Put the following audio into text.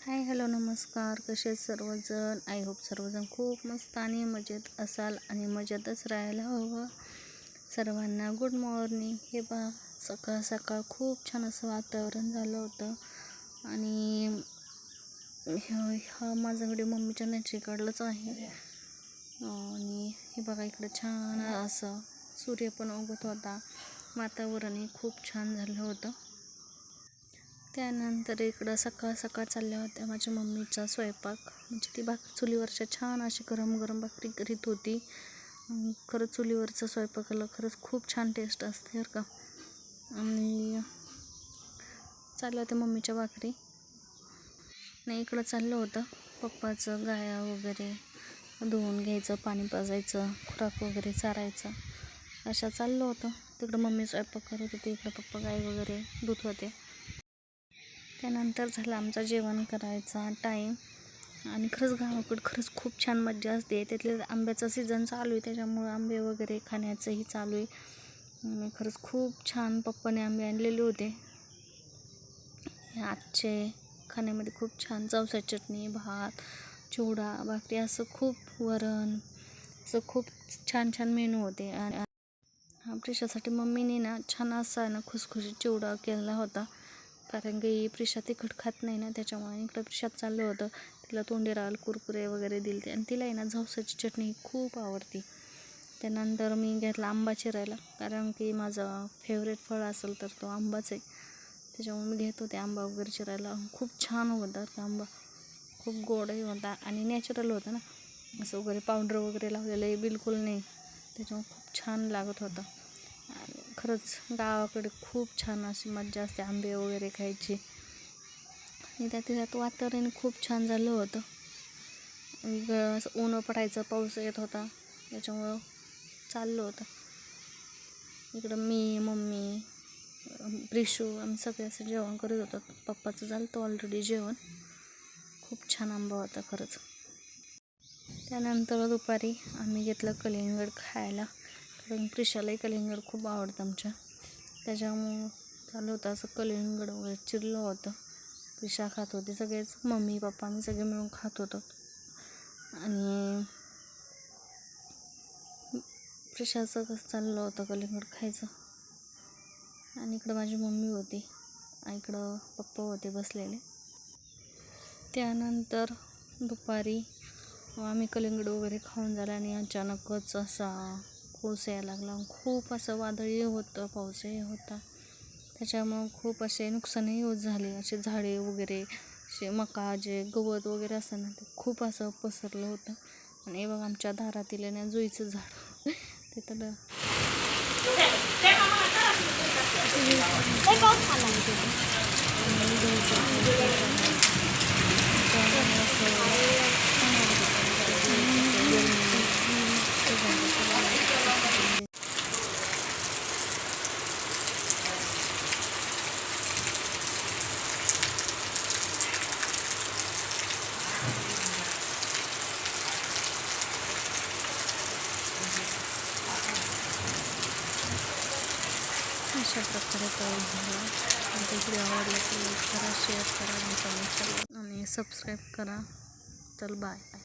Hi hello नमस्कार. कसे आहेत सर्वजण? आय होप सर्वजण खूप मस्त आणि मजेत असाल आणि मजेतच राहायला हवं. सर्वांना गुड मॉर्निंग. हे बा सकाळ सकाळ खूप छान असं वातावरण झालं होतं आणि हा माझा व्हिडिओ मम्मीच्या नेचरीकडलंच आहे. आणि हे बघा इकडं छान असं सूर्य पण उगत होता. वातावरणही खूप छान झालं होतं. त्यानंतर इकडं सकाळ सकाळ चालल्या होत्या माझ्या मम्मीचा स्वयंपाक. म्हणजे ती चुलीवरच्या छान अशी गरम गरम भाकरी करीत होती. खरंच चुलीवरचं स्वयंपाकाला खरंच खूप छान टेस्ट असते बरं का. आणि चाललं होतं मम्मीच्या भाकरी. नाही इकडं चाललं होतं पप्पाचं गाया वगैरे धुवून घ्यायचं, पाणी पाजायचं, खुराक वगैरे चारायचं, अशा चाललं होतं. तिकडं मम्मी स्वयंपाक करत होती, इकडं पप्पा गाय वगैरे धुत होते. त्यानंतर झालं आमचा जेवण करायचा टाईम. आणि खरंच गावाकडं खरंच खूप छान मज्जा असते. त्यातले आंब्याचा सीझन चालू आहे, त्याच्यामुळं आंबे वगैरे खाण्याचंही चालू आहे. खरंच खूप छान पप्पाने आंबे आणलेले होते. आजचे खाण्यामध्ये खूप छान जवसाची चटणी, भात, चिवडा, भाकरी असं खूप वरण असं खूप छान छान मेनू होते. आणि प्रिशासाठी मम्मीने ना छान असा ना खुसखुशीत चिवडा केला होता. कारण की प्रिशा तिखट खात नाही ना, त्याच्यामुळे इकडं प्रिशात चाललं होतं. तिला तोंडीराल कुरकुरे वगैरे दिले आणि तिला आहे ना जवसाची चटणी खूप आवडते. त्यानंतर मी घेतला आंबा चिरायला, कारण की माझं फेवरेट फळ असेल तर तो आंबाच आहे. त्याच्यामुळे मी घेत होते आंबा वगैरे चिरायला. खूप छान होता आंबा, खूप गोडही होता आणि नॅचरल होता ना, असं वगैरे पावडर वगैरे लावलेलं बिलकुल नाही. त्याच्यामुळे खूप छान लागत होतं. आणि खरंच गावाकडे खूप छान अशी मज्जा असते आंबे वगैरे खायची. आणि त्यात वातावरण खूप छान झालं होतं. असं ऊन पडायचं, पाऊस येत होता, त्याच्यामुळं चाललं होतं. इकडं मी, मम्मी, प्रिशू आम्ही सगळे असं जेवण करत होतो. पप्पाचं झालं होतं ऑलरेडी जेवण. खूप छान आंबा होता खरंच. त्यानंतर दुपारी आम्ही घेतलं कलिंगड खायला, कारण प्रिशालाही कलिंगड खूप आवडतं आमच्या. त्याच्यामुळं चालू होतं असं कलिंगड वगैरे चिरलं होतं. प्रिशा खात होती, सगळेच मम्मी पप्पा आम्ही सगळे मिळून खात होतो. आणि प्रिशाचं कसं चाललं होतं कलिंगड खायचं. आणि इकडं माझी मम्मी होती, इकडं पप्पा होते बसलेले. त्यानंतर दुपारी आम्ही कलिंगड वगैरे खाऊन झालं आणि अचानकच असा पाऊस यायला लागला. खूप असं वादळी होतं, पाऊसही होता. त्याच्यामुळं खूप असे नुकसानही होत झाले. असे झाडे वगैरे, असे मका जे गवत वगैरे असतं ना, ते खूप असं पसरलं होतं. आणि बघा आमच्या दारातील ना जुईचं झाड ते तर अशा प्रकारे पाऊस झाला. व्हिडिओ आवडला तर लाईक करा, शेअर करा आणि कमेंट करा आणि सबस्क्राईब करा. चल बाय.